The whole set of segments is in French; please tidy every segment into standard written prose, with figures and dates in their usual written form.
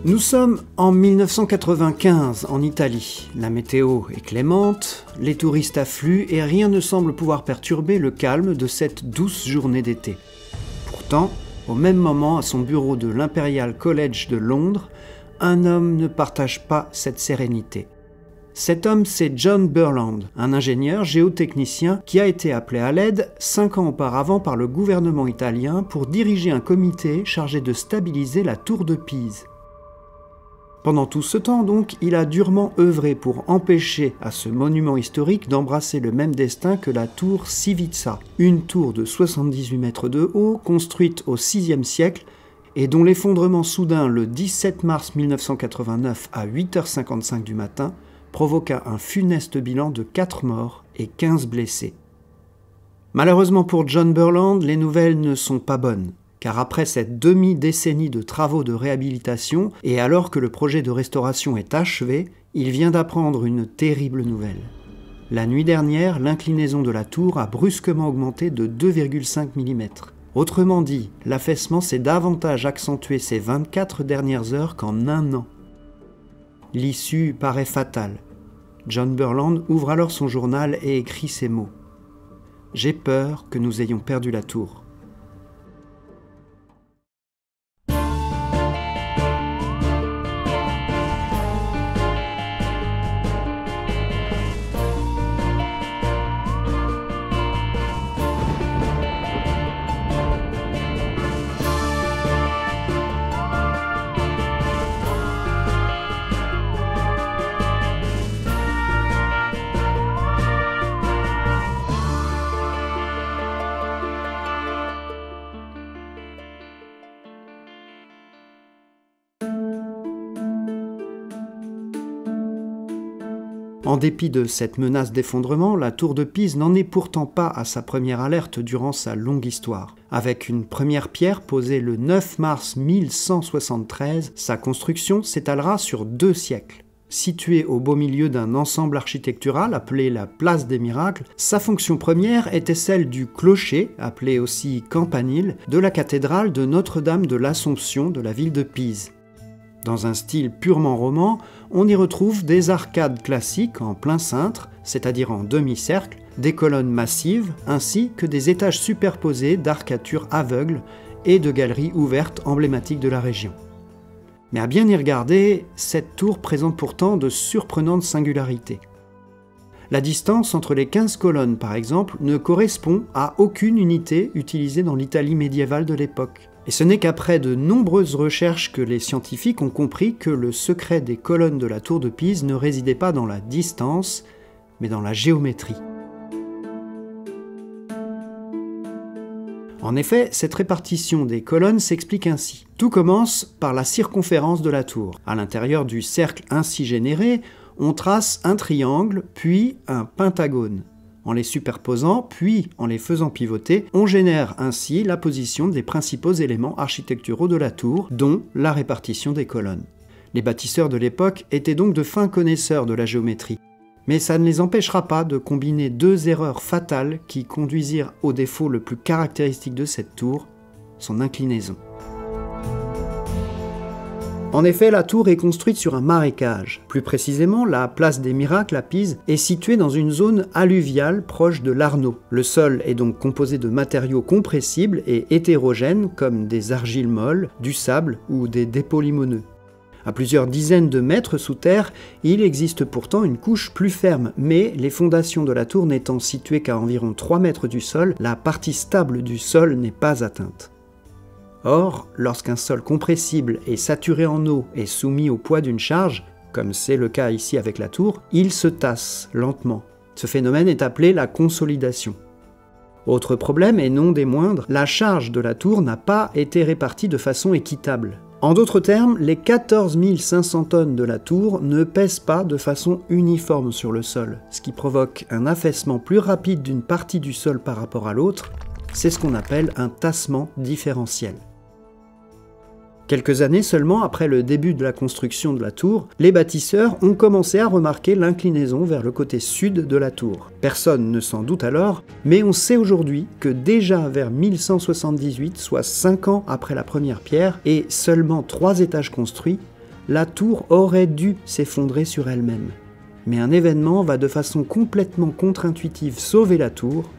Nous sommes en 1995 en Italie. La météo est clémente, les touristes affluent et rien ne semble pouvoir perturber le calme de cette douce journée d'été. Pourtant, au même moment, à son bureau de l'Imperial College de Londres, un homme ne partage pas cette sérénité. Cet homme, c'est John Burland, un ingénieur géotechnicien qui a été appelé à l'aide 5 ans auparavant par le gouvernement italien pour diriger un comité chargé de stabiliser la tour de Pise. Pendant tout ce temps, donc, il a durement œuvré pour empêcher à ce monument historique d'embrasser le même destin que la tour Civita, une tour de 78 mètres de haut, construite au VIe siècle, et dont l'effondrement soudain le 17 mars 1989 à 8h55 du matin provoqua un funeste bilan de 4 morts et 15 blessés. Malheureusement pour John Burland, les nouvelles ne sont pas bonnes, car après cette demi-décennie de travaux de réhabilitation, et alors que le projet de restauration est achevé, il vient d'apprendre une terrible nouvelle. La nuit dernière, l'inclinaison de la tour a brusquement augmenté de 2,5 mm. Autrement dit, l'affaissement s'est davantage accentué ces 24 dernières heures qu'en un an. L'issue paraît fatale. John Burland ouvre alors son journal et écrit ces mots. « J'ai peur que nous ayons perdu la tour. » En dépit de cette menace d'effondrement, la tour de Pise n'en est pourtant pas à sa première alerte durant sa longue histoire. Avec une première pierre posée le 9 mars 1173, sa construction s'étalera sur 2 siècles. Située au beau milieu d'un ensemble architectural appelé la Place des Miracles, sa fonction première était celle du clocher, appelé aussi campanile, de la cathédrale de Notre-Dame de l'Assomption de la ville de Pise. Dans un style purement roman, on y retrouve des arcades classiques en plein cintre, c'est-à-dire en demi-cercle, des colonnes massives, ainsi que des étages superposés d'arcatures aveugles et de galeries ouvertes emblématiques de la région. Mais à bien y regarder, cette tour présente pourtant de surprenantes singularités. La distance entre les 15 colonnes, par exemple, ne correspond à aucune unité utilisée dans l'Italie médiévale de l'époque. Et ce n'est qu'après de nombreuses recherches que les scientifiques ont compris que le secret des colonnes de la tour de Pise ne résidait pas dans la distance, mais dans la géométrie. En effet, cette répartition des colonnes s'explique ainsi. Tout commence par la circonférence de la tour. À l'intérieur du cercle ainsi généré, on trace un triangle, puis un pentagone. En les superposant, puis en les faisant pivoter, on génère ainsi la position des principaux éléments architecturaux de la tour, dont la répartition des colonnes. Les bâtisseurs de l'époque étaient donc de fins connaisseurs de la géométrie. Mais ça ne les empêchera pas de combiner 2 erreurs fatales qui conduisirent au défaut le plus caractéristique de cette tour, son inclinaison. En effet, la tour est construite sur un marécage. Plus précisément, la place des Miracles à Pise est située dans une zone alluviale proche de l'Arno. Le sol est donc composé de matériaux compressibles et hétérogènes comme des argiles molles, du sable ou des dépôts limoneux. À plusieurs dizaines de mètres sous terre, il existe pourtant une couche plus ferme, mais les fondations de la tour n'étant situées qu'à environ 3 mètres du sol, la partie stable du sol n'est pas atteinte. Or, lorsqu'un sol compressible est saturé en eau et soumis au poids d'une charge, comme c'est le cas ici avec la tour, il se tasse lentement. Ce phénomène est appelé la consolidation. Autre problème, et non des moindres, la charge de la tour n'a pas été répartie de façon équitable. En d'autres termes, les 14 500 tonnes de la tour ne pèsent pas de façon uniforme sur le sol, ce qui provoque un affaissement plus rapide d'une partie du sol par rapport à l'autre. C'est ce qu'on appelle un tassement différentiel. Quelques années seulement après le début de la construction de la tour, les bâtisseurs ont commencé à remarquer l'inclinaison vers le côté sud de la tour. Personne ne s'en doute alors, mais on sait aujourd'hui que déjà vers 1178, soit 5 ans après la première pierre, et seulement 3 étages construits, la tour aurait dû s'effondrer sur elle-même. Mais un événement va de façon complètement contre-intuitive sauver la tour,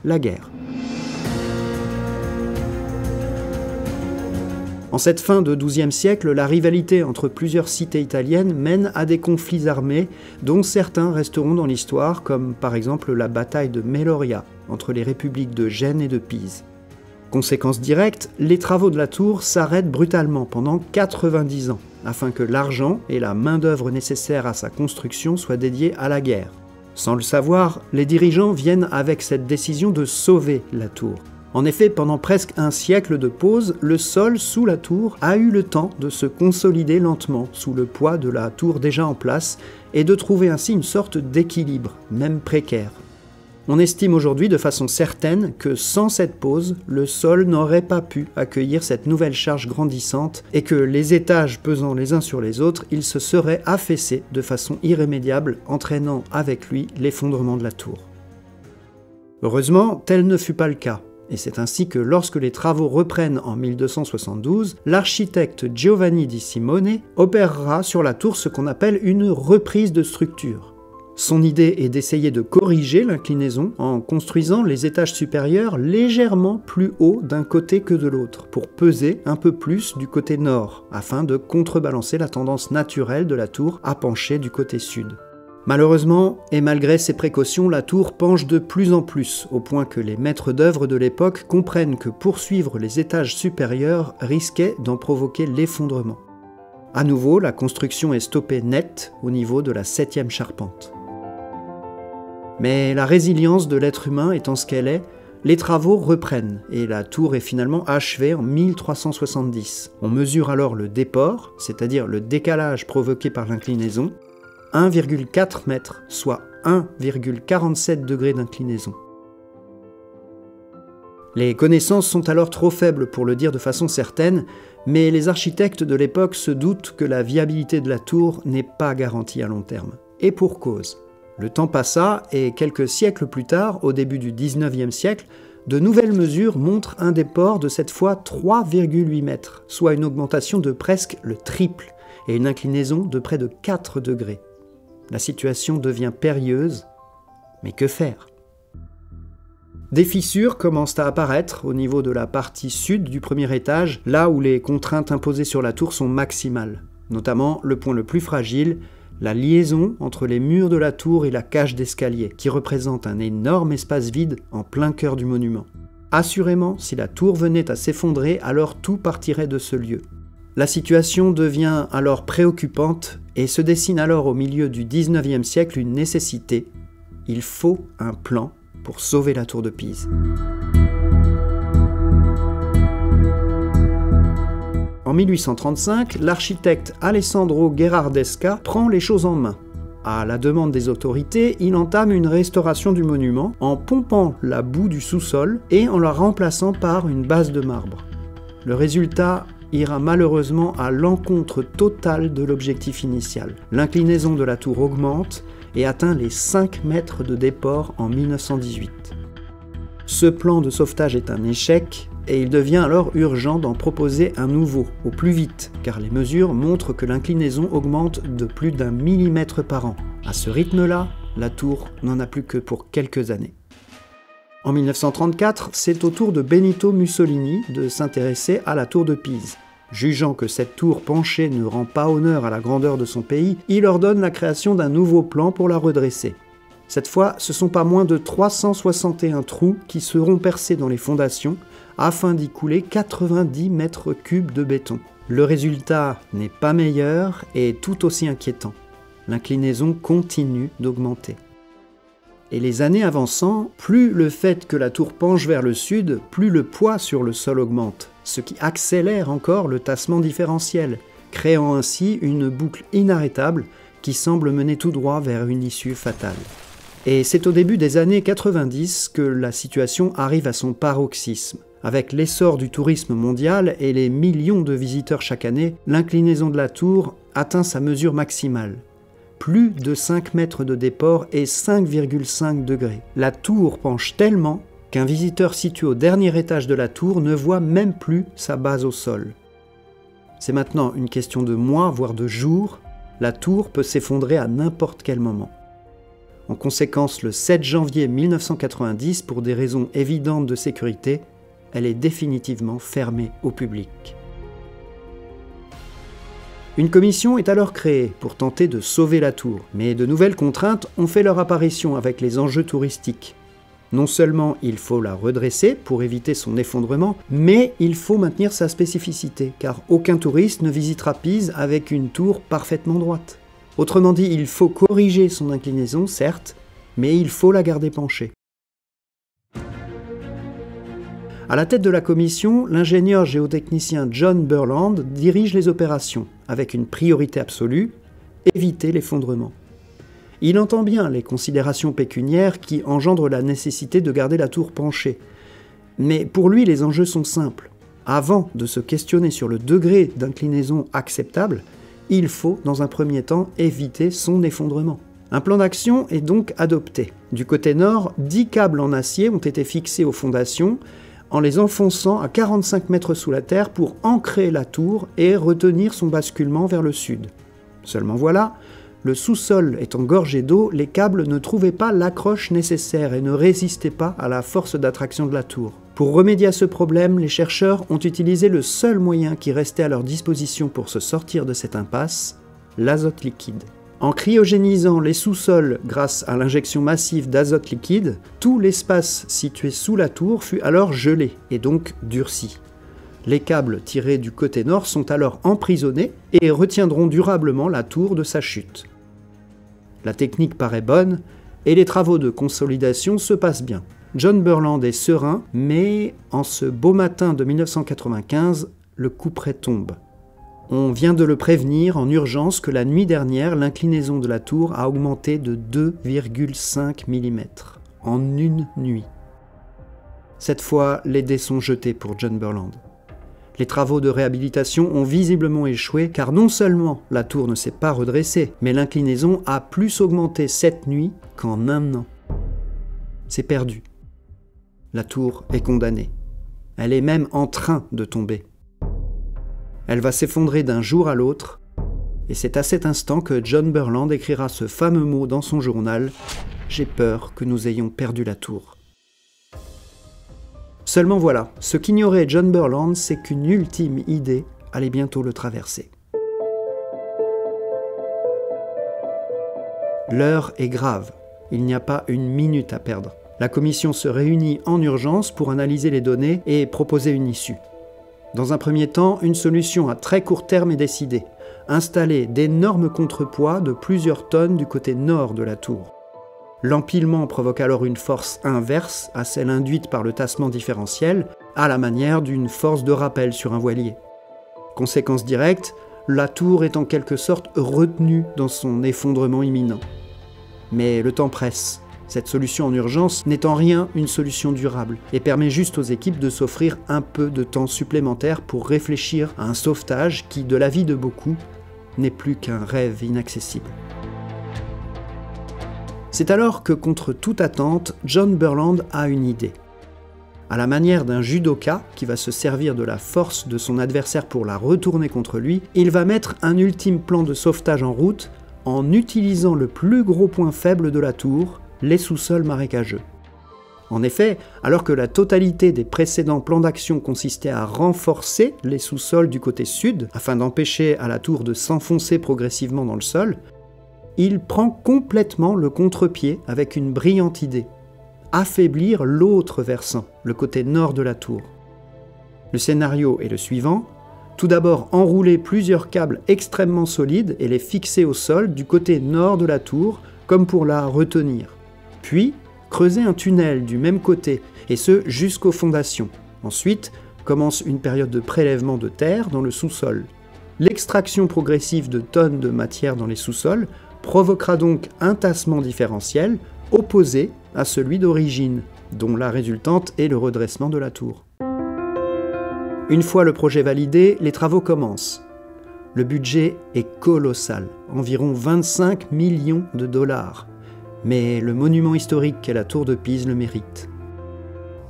la guerre. En cette fin de XIIe siècle, la rivalité entre plusieurs cités italiennes mène à des conflits armés dont certains resteront dans l'histoire, comme par exemple la bataille de Meloria entre les républiques de Gênes et de Pise. Conséquence directe, les travaux de la tour s'arrêtent brutalement pendant 90 ans, afin que l'argent et la main-d'œuvre nécessaires à sa construction soient dédiés à la guerre. Sans le savoir, les dirigeants viennent avec cette décision de sauver la tour. En effet, pendant presque un siècle de pause, le sol sous la tour a eu le temps de se consolider lentement sous le poids de la tour déjà en place et de trouver ainsi une sorte d'équilibre, même précaire. On estime aujourd'hui de façon certaine que sans cette pause, le sol n'aurait pas pu accueillir cette nouvelle charge grandissante et que les étages pesant les uns sur les autres, ils se seraient affaissés de façon irrémédiable, entraînant avec lui l'effondrement de la tour. Heureusement, tel ne fut pas le cas. Et c'est ainsi que lorsque les travaux reprennent en 1272, l'architecte Giovanni di Simone opérera sur la tour ce qu'on appelle une reprise de structure. Son idée est d'essayer de corriger l'inclinaison en construisant les étages supérieurs légèrement plus hauts d'un côté que de l'autre, pour peser un peu plus du côté nord, afin de contrebalancer la tendance naturelle de la tour à pencher du côté sud. Malheureusement, et malgré ces précautions, la tour penche de plus en plus, au point que les maîtres d'œuvre de l'époque comprennent que poursuivre les étages supérieurs risquait d'en provoquer l'effondrement. À nouveau, la construction est stoppée net au niveau de la 7e charpente. Mais la résilience de l'être humain étant ce qu'elle est, les travaux reprennent et la tour est finalement achevée en 1370. On mesure alors le déport, c'est-à-dire le décalage provoqué par l'inclinaison, 1,4 mètres, soit 1,47 degrés d'inclinaison. Les connaissances sont alors trop faibles pour le dire de façon certaine, mais les architectes de l'époque se doutent que la viabilité de la tour n'est pas garantie à long terme. Et pour cause. Le temps passa et quelques siècles plus tard, au début du 19e siècle, de nouvelles mesures montrent un déport de cette fois 3,8 mètres, soit une augmentation de presque le triple, et une inclinaison de près de 4 degrés. La situation devient périlleuse, mais que faire ? Des fissures commencent à apparaître au niveau de la partie sud du premier étage, là où les contraintes imposées sur la tour sont maximales, notamment le point le plus fragile, la liaison entre les murs de la tour et la cage d'escalier, qui représente un énorme espace vide en plein cœur du monument. Assurément, si la tour venait à s'effondrer, alors tout partirait de ce lieu. La situation devient alors préoccupante et se dessine alors au milieu du 19e siècle une nécessité. Il faut un plan pour sauver la tour de Pise. En 1835, l'architecte Alessandro Gherardesca prend les choses en main. À la demande des autorités, il entame une restauration du monument en pompant la boue du sous-sol et en la remplaçant par une base de marbre. Le résultat ira malheureusement à l'encontre totale de l'objectif initial. L'inclinaison de la tour augmente et atteint les 5 mètres de déport en 1918. Ce plan de sauvetage est un échec et il devient alors urgent d'en proposer un nouveau, au plus vite, car les mesures montrent que l'inclinaison augmente de plus d'1 millimètre par an. À ce rythme-là, la tour n'en a plus que pour quelques années. En 1934, c'est au tour de Benito Mussolini de s'intéresser à la tour de Pise. Jugeant que cette tour penchée ne rend pas honneur à la grandeur de son pays, il ordonne la création d'un nouveau plan pour la redresser. Cette fois, ce sont pas moins de 361 trous qui seront percés dans les fondations afin d'y couler 90 mètres cubes de béton. Le résultat n'est pas meilleur et tout aussi inquiétant. L'inclinaison continue d'augmenter. Et les années avançant, plus le fait que la tour penche vers le sud, plus le poids sur le sol augmente, ce qui accélère encore le tassement différentiel, créant ainsi une boucle inarrêtable qui semble mener tout droit vers une issue fatale. Et c'est au début des années 90 que la situation arrive à son paroxysme. Avec l'essor du tourisme mondial et les millions de visiteurs chaque année, l'inclinaison de la tour atteint sa mesure maximale. Plus de 5 mètres de déport et 5,5 degrés. La tour penche tellement qu'un visiteur situé au dernier étage de la tour ne voit même plus sa base au sol. C'est maintenant une question de mois, voire de jours. La tour peut s'effondrer à n'importe quel moment. En conséquence, le 7 janvier 1990, pour des raisons évidentes de sécurité, elle est définitivement fermée au public. Une commission est alors créée pour tenter de sauver la tour, mais de nouvelles contraintes ont fait leur apparition avec les enjeux touristiques. Non seulement il faut la redresser pour éviter son effondrement, mais il faut maintenir sa spécificité, car aucun touriste ne visitera Pise avec une tour parfaitement droite. Autrement dit, il faut corriger son inclinaison, certes, mais il faut la garder penchée. À la tête de la commission, l'ingénieur géotechnicien John Burland dirige les opérations, avec une priorité absolue, éviter l'effondrement. Il entend bien les considérations pécuniaires qui engendrent la nécessité de garder la tour penchée. Mais pour lui, les enjeux sont simples. Avant de se questionner sur le degré d'inclinaison acceptable, il faut, dans un premier temps, éviter son effondrement. Un plan d'action est donc adopté. Du côté nord, 10 câbles en acier ont été fixés aux fondations, en les enfonçant à 45 mètres sous la terre pour ancrer la tour et retenir son basculement vers le sud. Seulement voilà, le sous-sol étant gorgé d'eau, les câbles ne trouvaient pas l'accroche nécessaire et ne résistaient pas à la force d'attraction de la tour. Pour remédier à ce problème, les chercheurs ont utilisé le seul moyen qui restait à leur disposition pour se sortir de cette impasse, l'azote liquide. En cryogénisant les sous-sols grâce à l'injection massive d'azote liquide, tout l'espace situé sous la tour fut alors gelé et donc durci. Les câbles tirés du côté nord sont alors emprisonnés et retiendront durablement la tour de sa chute. La technique paraît bonne et les travaux de consolidation se passent bien. John Burland est serein, mais en ce beau matin de 1995, le couperet tombe. On vient de le prévenir en urgence que la nuit dernière, l'inclinaison de la tour a augmenté de 2,5 mm en une nuit. Cette fois, les dés sont jetés pour John Burland. Les travaux de réhabilitation ont visiblement échoué car non seulement la tour ne s'est pas redressée, mais l'inclinaison a plus augmenté cette nuit qu'en un an. C'est perdu. La tour est condamnée. Elle est même en train de tomber. Elle va s'effondrer d'un jour à l'autre, et c'est à cet instant que John Burland écrira ce fameux mot dans son journal « J'ai peur que nous ayons perdu la tour ». Seulement voilà, ce qu'ignorait John Burland, c'est qu'une ultime idée allait bientôt le traverser. L'heure est grave, il n'y a pas une minute à perdre. La commission se réunit en urgence pour analyser les données et proposer une issue. Dans un premier temps, une solution à très court terme est décidée. Installer d'énormes contrepoids de plusieurs tonnes du côté nord de la tour. L'empilement provoque alors une force inverse à celle induite par le tassement différentiel, à la manière d'une force de rappel sur un voilier. Conséquence directe, la tour est en quelque sorte retenue dans son effondrement imminent. Mais le temps presse. Cette solution en urgence n'est en rien une solution durable et permet juste aux équipes de s'offrir un peu de temps supplémentaire pour réfléchir à un sauvetage qui, de l'avis de beaucoup, n'est plus qu'un rêve inaccessible. C'est alors que, contre toute attente, John Burland a une idée. À la manière d'un judoka qui va se servir de la force de son adversaire pour la retourner contre lui, il va mettre un ultime plan de sauvetage en route en utilisant le plus gros point faible de la tour, les sous-sols marécageux. En effet, alors que la totalité des précédents plans d'action consistait à renforcer les sous-sols du côté sud afin d'empêcher à la tour de s'enfoncer progressivement dans le sol, il prend complètement le contre-pied avec une brillante idée. Affaiblir l'autre versant, le côté nord de la tour. Le scénario est le suivant. Tout d'abord, enrouler plusieurs câbles extrêmement solides et les fixer au sol du côté nord de la tour, comme pour la retenir. Puis, creuser un tunnel du même côté, et ce jusqu'aux fondations. Ensuite, commence une période de prélèvement de terre dans le sous-sol. L'extraction progressive de tonnes de matière dans les sous-sols provoquera donc un tassement différentiel opposé à celui d'origine, dont la résultante est le redressement de la tour. Une fois le projet validé, les travaux commencent. Le budget est colossal, environ 25 millions de $. Mais le monument historique qu'est la tour de Pise le mérite.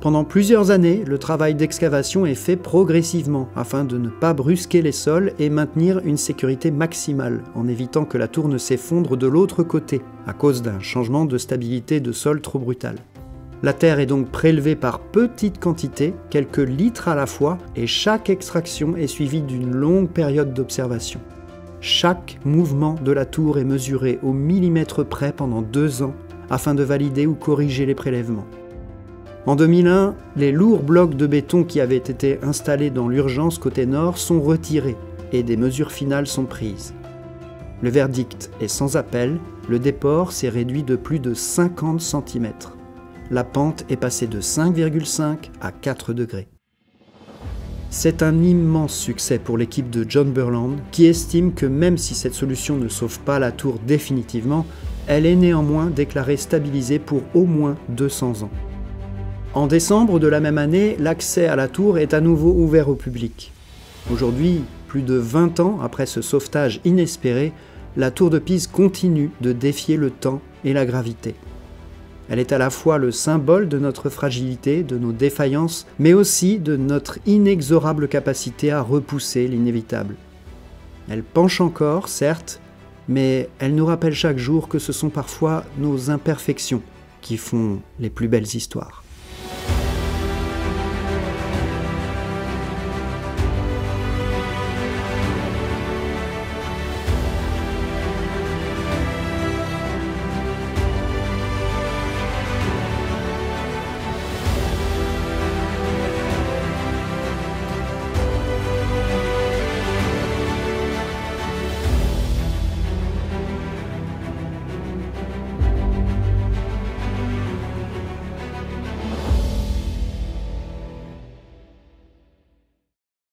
Pendant plusieurs années, le travail d'excavation est fait progressivement afin de ne pas brusquer les sols et maintenir une sécurité maximale en évitant que la tour ne s'effondre de l'autre côté à cause d'un changement de stabilité de sol trop brutal. La terre est donc prélevée par petites quantités, quelques litres à la fois, et chaque extraction est suivie d'une longue période d'observation. Chaque mouvement de la tour est mesuré au millimètre près pendant 2 ans afin de valider ou corriger les prélèvements. En 2001, les lourds blocs de béton qui avaient été installés dans l'urgence côté nord sont retirés et des mesures finales sont prises. Le verdict est sans appel, le déport s'est réduit de plus de 50 cm. La pente est passée de 5,5 à 4 degrés. C'est un immense succès pour l'équipe de John Burland qui estime que même si cette solution ne sauve pas la tour définitivement, elle est néanmoins déclarée stabilisée pour au moins 200 ans. En décembre de la même année, l'accès à la tour est à nouveau ouvert au public. Aujourd'hui, plus de 20 ans après ce sauvetage inespéré, la tour de Pise continue de défier le temps et la gravité. Elle est à la fois le symbole de notre fragilité, de nos défaillances, mais aussi de notre inexorable capacité à repousser l'inévitable. Elle penche encore, certes, mais elle nous rappelle chaque jour que ce sont parfois nos imperfections qui font les plus belles histoires.